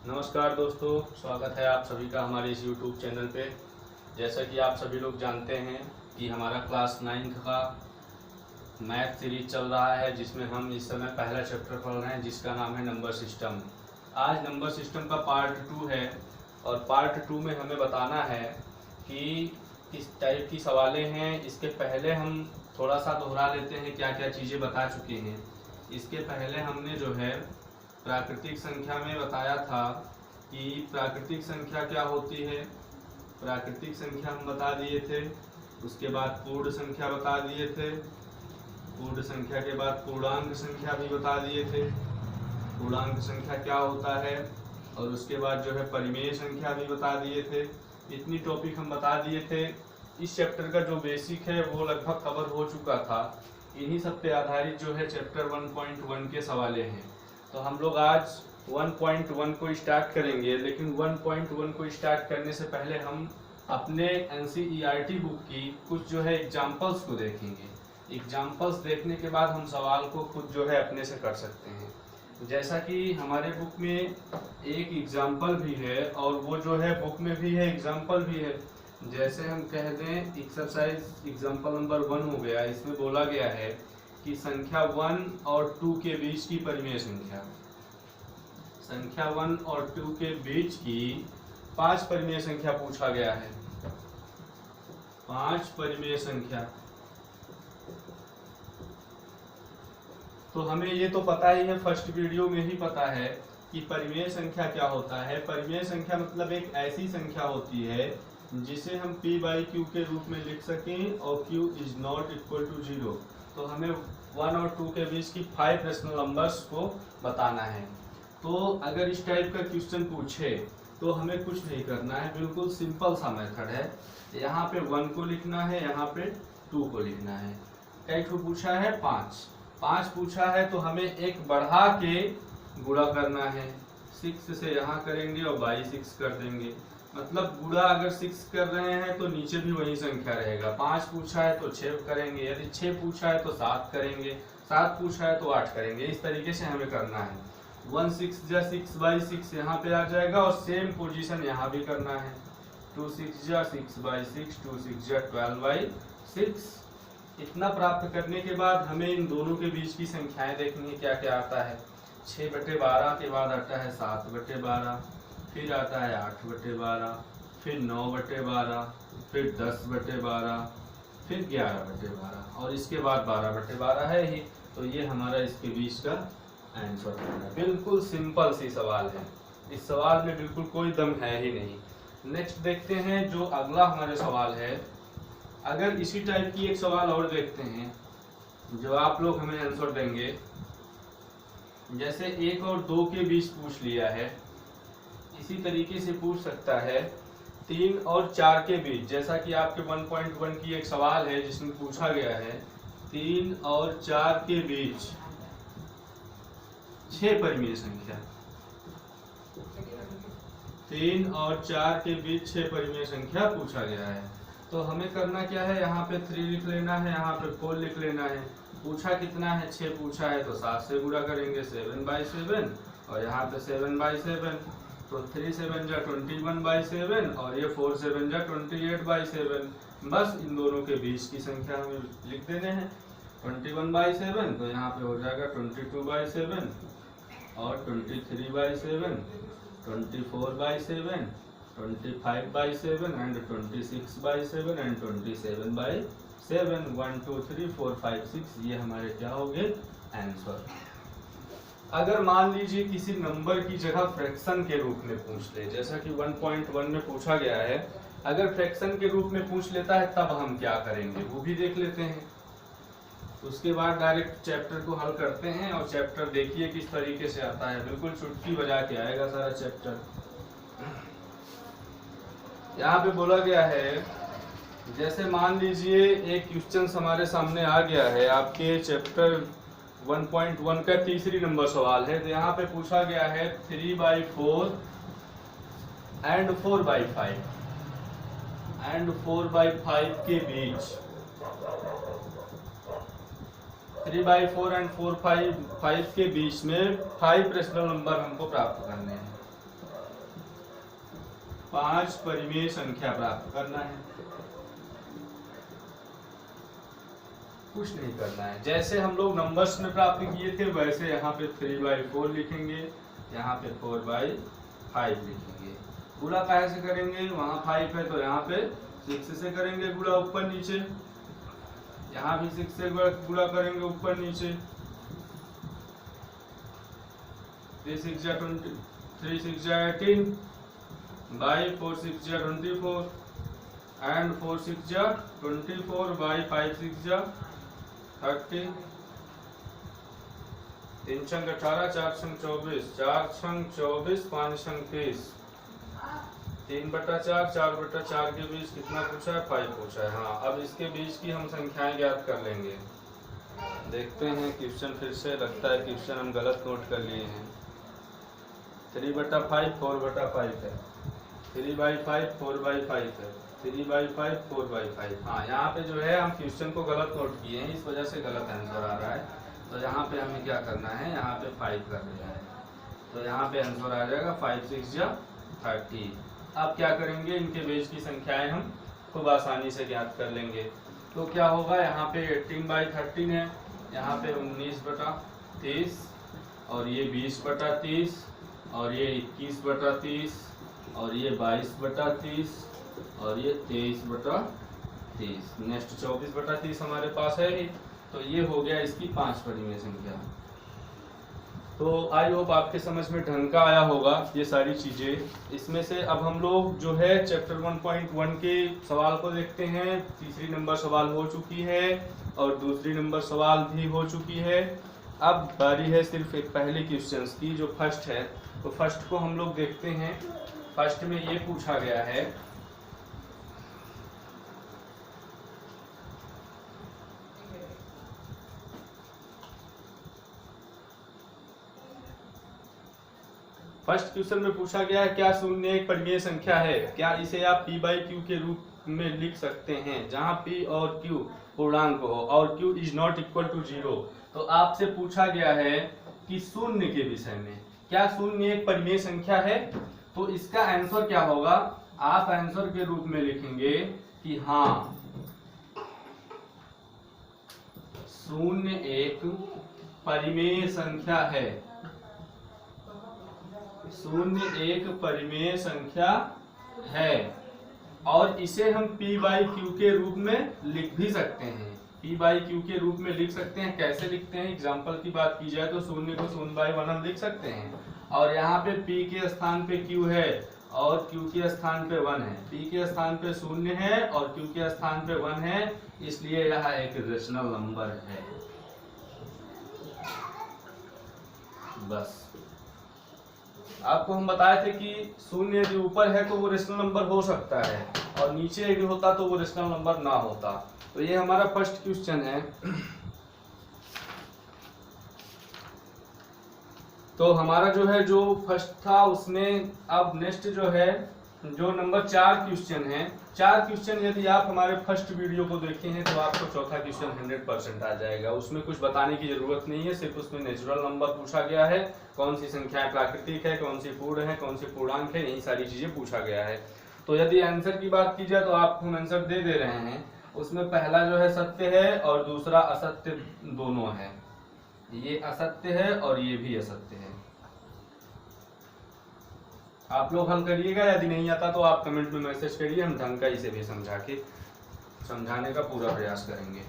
नमस्कार दोस्तों, स्वागत है आप सभी का हमारे इस YouTube चैनल पे। जैसा कि आप सभी लोग जानते हैं कि हमारा क्लास 9th का मैथ सीरीज चल रहा है, जिसमें हम इस समय पहला चैप्टर पढ़ रहे हैं जिसका नाम है नंबर सिस्टम। आज नंबर सिस्टम का पार्ट 2 है और पार्ट 2 में हमें बताना है कि किस टाइप की सवालें हैं। इसके पहले हम थोड़ा सा दोहरा लेते हैं क्या क्या चीज़ें बता चुके हैं। इसके पहले हमने जो है प्राकृतिक संख्या में बताया था कि प्राकृतिक संख्या क्या होती है। प्राकृतिक संख्या हम बता दिए थे। उसके बाद पूर्ण संख्या बता दिए थे। पूर्ण संख्या के बाद पूर्णांक संख्या भी बता दिए थे, पूर्णांक संख्या क्या होता है। और उसके बाद जो है परिमेय संख्या भी बता दिए थे। इतनी टॉपिक हम बता दिए थे। इस चैप्टर का जो बेसिक है वो लगभग कवर हो चुका था। इन्हीं सब पे आधारित जो है चैप्टर 1.1 के सवाले हैं। तो हम लोग आज 1.1 को स्टार्ट करेंगे, लेकिन 1.1 को स्टार्ट करने से पहले हम अपने NCERT बुक की कुछ जो है एग्जाम्पल्स को देखेंगे। एग्जाम्पल्स देखने के बाद हम सवाल को खुद जो है अपने से कर सकते हैं। जैसा कि हमारे बुक में एक एग्जाम्पल भी है और वो जो है बुक में भी है, एग्जाम्पल भी है। जैसे हम कह दें एक्सरसाइज एग्जाम्पल नंबर 1 हो गया। इसमें बोला गया है कि संख्या 1 और 2 के बीच की परिमेय संख्या, संख्या 1 और 2 के बीच की 5 परिमेय संख्या पूछा गया है। 5 परिमेय संख्या। तो हमें ये तो पता ही है, फर्स्ट वीडियो में ही पता है कि परिमेय संख्या क्या होता है। परिमेय संख्या मतलब एक ऐसी संख्या होती है जिसे हम p/q के रूप में लिख सकें और q is not equal to 0। तो हमें 1 और 2 के बीच की 5 रेशनल नंबर्स को बताना है। तो अगर इस टाइप का क्वेश्चन पूछे तो हमें कुछ नहीं करना है, बिल्कुल सिंपल सा मेथड है। यहाँ पे 1 को लिखना है, यहाँ पे 2 को लिखना है। कई पूछा है 5 पूछा है तो हमें एक बढ़ा के गुणा करना है। 6 से यहाँ करेंगे और बाई 6 कर देंगे। मतलब गुणा अगर 6 कर रहे हैं तो नीचे भी वही संख्या रहेगा। 5 पूछा है तो 6 करेंगे, यदि 6 पूछा है तो 7 करेंगे, 7 पूछा है तो 8 करेंगे। इस तरीके से हमें करना है। 1 6 जा 6/6 यहाँ पे आ जाएगा और सेम पोजीशन यहाँ भी करना है। 2 6 जा 6/6, 2 6 जा 12/6। इतना प्राप्त करने के बाद हमें इन दोनों के बीच की संख्याएं देखनी है, क्या क्या आता है। 6/12 के बाद आता है 7/12, फिर आता है 8/12, फिर 9/12, फिर 10/12, फिर 11/12 और इसके बाद 12/12 है ही। तो ये हमारा इसके बीच का आंसर है। बिल्कुल सिंपल सी सवाल है। इस सवाल में बिल्कुल कोई दम है ही नहीं। नेक्स्ट देखते हैं जो अगला हमारे सवाल है। अगर इसी टाइप की एक सवाल और देखते हैं जो आप लोग हमें आंसर देंगे। जैसे 1 और 2 के बीच पूछ लिया है, इसी तरीके से पूछ सकता है 3 और 4 के बीच। जैसा कि आपके 1.1 की एक सवाल है जिसमें पूछा गया है 3 और 4 के बीच 6 परिमेय संख्या। 3 और 4 के बीच 6 परिमेय संख्या पूछा गया है। तो हमें करना क्या है, यहाँ पे 3 लिख लेना है, यहाँ पे 4 लिख लेना है। पूछा कितना है, 6 पूछा है तो 7 से गुणा करेंगे 7/7 और यहाँ पे 7/7। तो 3 7 जा 21/7 और ये 4 7 जा 28/7। बस इन दोनों के बीच की संख्या हमें लिख देने हैं। 21/7 तो यहाँ पे हो जाएगा 22/7 और 23/7, 24/7, 25/7 एंड 26/7 एंड 27/7। 1 2 3 4 5 6 ये हमारे क्या हो गए आंसर। अगर मान लीजिए किसी नंबर की जगह फ्रैक्शन के रूप में पूछ ले, जैसा कि 1.1 में पूछा गया है, अगर फ्रैक्शन के रूप में पूछ लेता है तब हम क्या करेंगे वो भी देख लेते हैं। उसके बाद डायरेक्ट चैप्टर को हल करते हैं और चैप्टर देखिए किस तरीके से आता है। बिल्कुल चुटकी बजा के आएगा सारा चैप्टर। यहाँ पे बोला गया है, जैसे मान लीजिए एक क्वेश्चन हमारे सामने आ गया है, आपके चैप्टर 1.1 का तीसरी नंबर सवाल है। तो यहाँ पे पूछा गया है 3/4 एंड 4/5 एंड 4/5 के बीच 3/4 एंड 4/5 के बीच में 5 रेशनल नंबर हमको प्राप्त करने हैं। 5 परिमेय संख्या प्राप्त करना है, कुछ नहीं करना है। जैसे हम लोग नंबर्स में प्राप्त किए थे वैसे यहाँ पे 3/4 लिखेंगे, यहाँ पे 4/5 लिखेंगे। गुणा कैसे करेंगे, वहाँ 5 है तो यहाँ पे 6 से करेंगे गुणा ऊपर नीचे, यहाँ भी 6 से गुणा करेंगे ऊपर नीचे। 3 6 जा 20, 3 6 जा 18, by 4 6 जा 24 and 4 6 जा 24 by 5 6 जा 30, 3 छंग 18, 4 छंग 24, 4 छंग 24, 5 छंग 30, 3/4, 4/4 के बीच कितना पूछा है, 5 पूछा है। हाँ, अब इसके बीच की हम संख्याएं ज्ञात कर लेंगे। देखते हैं क्वेश्चन फिर से, लगता है क्वेश्चन हम गलत नोट कर लिए हैं। 3/5 4/5 है, 3/5 4/5 है, 3/5 4/5। हाँ, यहाँ पे जो है हम क्वेश्चन को गलत नोट किए हैं, इस वजह से गलत आंसर आ रहा है। तो यहाँ पे हमें क्या करना है, यहाँ पे 5 कर देना है, तो यहाँ पे आंसर आ जाएगा 5 6 जा 30। अब क्या करेंगे, इनके बीच की संख्याएं हम खूब आसानी से ज्ञात कर लेंगे। तो क्या होगा, यहाँ पे 18/13 है, यहाँ पे 19/30 और ये 20/30 और ये 21/30 और ये 22/30 और ये 23/30। नेक्स्ट 24/30 हमारे पास है, तो ये हो गया इसकी 5 परिमेय संख्या। तो आई होप आपके समझ में ढंग का आया होगा ये सारी चीजें। इसमें से अब हम लोग जो है चैप्टर 1.1 के सवाल को देखते हैं। तीसरी नंबर सवाल हो चुकी है और दूसरी नंबर सवाल भी हो चुकी है। अब बारी है सिर्फ एक पहले क्वेश्चंस की, जो फर्स्ट है। तो फर्स्ट को हम लोग देखते हैं। फर्स्ट में ये पूछा गया है, फर्स्ट क्वेश्चन में पूछा गया है क्या शून्य एक परिमेय संख्या है, क्या इसे आप p/q के रूप में लिख सकते हैं, जहां p और q पूर्णांक हो और q is not equal to 0। तो आपसे पूछा गया है कि शून्य के विषय में, क्या शून्य एक परिमेय संख्या है। तो इसका आंसर क्या होगा, आप आंसर के रूप में लिखेंगे कि हाँ, शून्य एक परिमेय संख्या है। शून्य एक परिमेय संख्या है और इसे हम p/q के रूप में लिख भी सकते हैं। p/q के रूप में लिख सकते हैं, कैसे लिखते हैं, एग्जांपल की बात की जाए तो शून्य को 0/1 हम लिख सकते हैं। और यहाँ पे p के स्थान पे q है और q के स्थान पे 1 है, p के स्थान पे 0 है और q के स्थान पे 1 है, इसलिए यह एक रेशनल नंबर है। बस आपको हम बताए थे कि शून्य यदि ऊपर है तो वो रेशनल नंबर हो सकता है और नीचे यदि होता तो वो रेशनल नंबर ना होता। तो ये हमारा फर्स्ट क्वेश्चन है। तो हमारा जो है जो फर्स्ट था उसमें अब नेक्स्ट जो है जो नंबर 4 क्वेश्चन है। 4 क्वेश्चन यदि आप हमारे फर्स्ट वीडियो को देखे हैं तो आपको चौथा क्वेश्चन 100% आ जाएगा। उसमें कुछ बताने की जरूरत नहीं है, सिर्फ उसमें नेचुरल नंबर पूछा गया है, कौन सी संख्याएं प्राकृतिक है, कौन सी पूर्ण है, कौन सी पूर्णांक है, यही सारी चीजें पूछा गया है। तो यदि आंसर की बात की जाए तो आपको हम आंसर दे रहे हैं। उसमें पहला जो है सत्य है और दूसरा असत्य दोनों है। ये असत्य है और ये भी असत्य है। आप लोग हल करिएगा, यदि नहीं आता तो आप कमेंट में मैसेज करिए, हम ढंग का इसे भी समझाने का पूरा प्रयास करेंगे।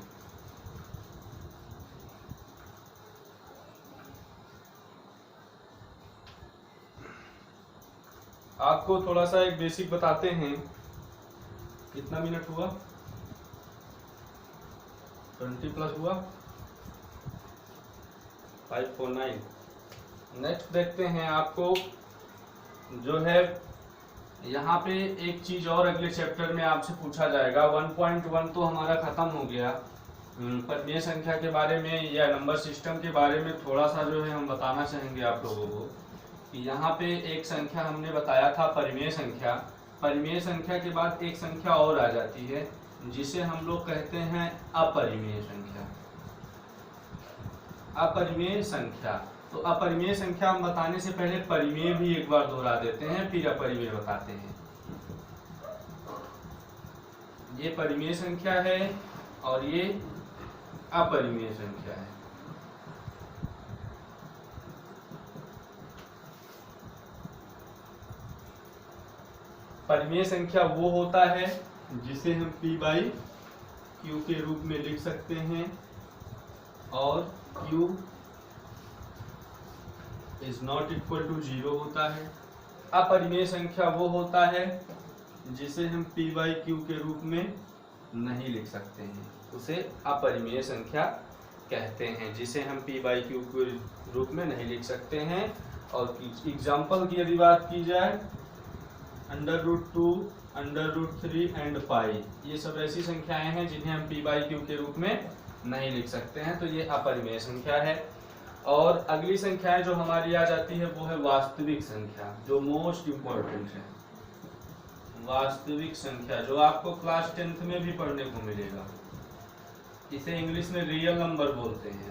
आपको थोड़ा सा एक बेसिक बताते हैं। कितना मिनट हुआ, 20+ हुआ, 549। नेक्स्ट देखते हैं। आपको जो है यहाँ पे एक चीज और अगले चैप्टर में आपसे पूछा जाएगा। 1.1 तो हमारा खत्म हो गया। परिमेय संख्या के बारे में या नंबर सिस्टम के बारे में थोड़ा सा जो है हम बताना चाहेंगे आप लोगों को कि यहाँ पे एक संख्या हमने बताया था परिमेय संख्या। परिमेय संख्या के बाद एक संख्या और आ जाती है जिसे हम लोग कहते हैं अपरिमेय संख्या। अपरिमेय संख्या, तो अपरिमेय संख्या हम बताने से पहले परिमेय भी एक बार दोहरा देते हैं, फिर अपरिमेय बताते हैं। ये परिमेय संख्या है और ये अपरिमेय संख्या है। परिमेय संख्या वो होता है जिसे हम P बाई Q के रूप में लिख सकते हैं और Q is not equal to 0 होता है। अपरिमेय संख्या वो होता है जिसे हम P बाई Q के रूप में नहीं लिख सकते हैं, उसे अपरिमेय संख्या कहते हैं, जिसे हम P बाई Q के रूप में नहीं लिख सकते हैं। और एग्जाम्पल की यदि बात की जाए, √2, √3 एंड पाई, ये सब ऐसी संख्याएं हैं जिन्हें हम P बाई Q के रूप में नहीं लिख सकते हैं, तो ये अपरिमेय संख्या है। और अगली संख्याएं जो हमारी आ जाती है वो है वास्तविक संख्या, जो मोस्ट इम्पोर्टेंट है। वास्तविक संख्या जो आपको क्लास 10th में भी पढ़ने को मिलेगा, इसे इंग्लिश में रियल नंबर बोलते हैं।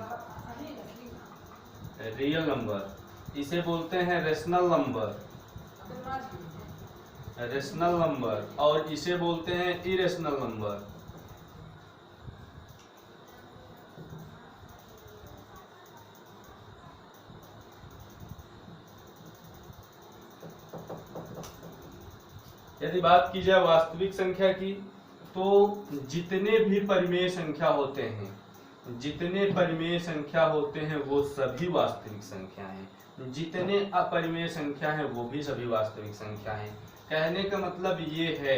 रियल नंबर, इसे बोलते हैं रेशनल नंबर, रेशनल नंबर, और इसे बोलते हैं इरेशनल नंबर। यदि बात की जाए वास्तविक संख्या की, तो जितने भी परिमेय संख्या होते हैं, जितने परिमेय संख्या होते हैं वो सभी वास्तविक संख्या हैं, जितने अपरिमेय संख्या हैं वो भी सभी वास्तविक संख्या हैं। कहने का मतलब ये है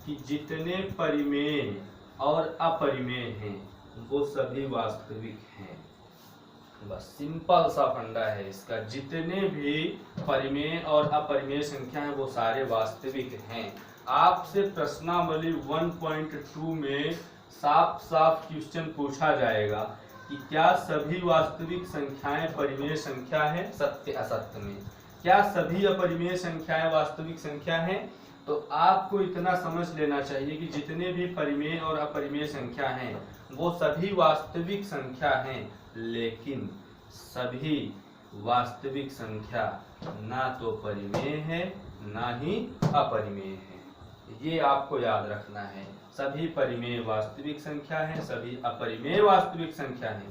कि जितने परिमेय और अपरिमेय हैं वो सभी वास्तविक हैं। बस सिंपल सा फंडा है इसका, जितने भी परिमेय और अपरिमेय संख्या हैं वो सारे वास्तविक हैं। आपसे प्रश्नावली 1.2 में साफ साफ क्वेश्चन पूछा जाएगा कि क्या सभी वास्तविक संख्याएं परिमेय संख्या है सत्य असत्य में, क्या सभी अपरिमेय संख्याएं वास्तविक संख्या हैं। तो आपको इतना समझ लेना चाहिए कि जितने भी परिमेय और अपरिमेय संख्या हैं वो सभी वास्तविक संख्या हैं, लेकिन सभी वास्तविक संख्या ना तो परिमेय है ना ही अपरिमेय है। ये आपको याद रखना है। सभी परिमेय वास्तविक संख्या है, सभी अपरिमेय वास्तविक संख्या है,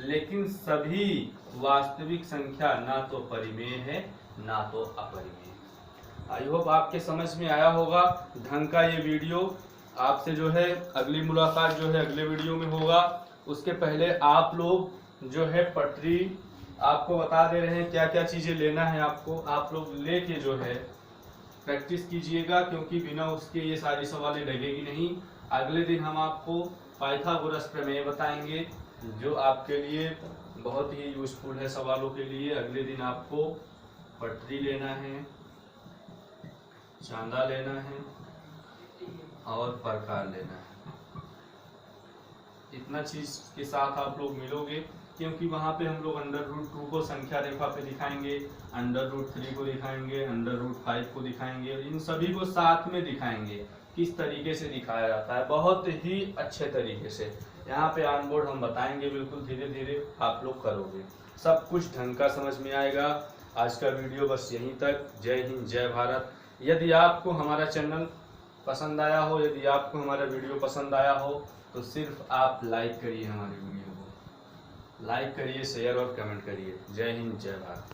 लेकिन सभी वास्तविक संख्या ना तो परिमेय है ना तो अपरिमेय। आई होप आपके समझ में आया होगा ढंग का ये वीडियो। आपसे जो है अगली मुलाकात जो है अगले वीडियो में होगा। उसके पहले आप लोग जो है पटरी आपको बता दे रहे हैं क्या क्या चीजें लेना है आपको, आप लोग लेके जो है प्रैक्टिस कीजिएगा, क्योंकि बिना उसके ये सारी सवालें लगेगी नहीं। अगले दिन हम आपको पाइथागोरस प्रमेय बताएंगे जो आपके लिए बहुत ही यूजफुल है सवालों के लिए। अगले दिन आपको पटरी लेना है, चांदा लेना है और प्रकार लेना है। इतना चीज के साथ आप लोग मिलोगे, क्योंकि वहाँ पे हम लोग √2 को संख्या रेखा पे दिखाएंगे, √3 को दिखाएंगे, √5 को दिखाएंगे, और इन सभी को साथ में दिखाएंगे किस तरीके से दिखाया जाता है, बहुत ही अच्छे तरीके से। यहाँ पे ऑन बोर्ड हम बताएंगे, बिल्कुल धीरे धीरे आप लोग करोगे, सब कुछ ढंग का समझ में आएगा। आज का वीडियो बस यहीं तक। जय हिंद, जय भारत। यदि आपको हमारा चैनल पसंद आया हो, यदि आपको हमारा वीडियो पसंद आया हो, तो सिर्फ आप लाइक करिए, हमारे वीडियो को लाइक करिए, शेयर और कमेंट करिए। जय हिंद, जय भारत।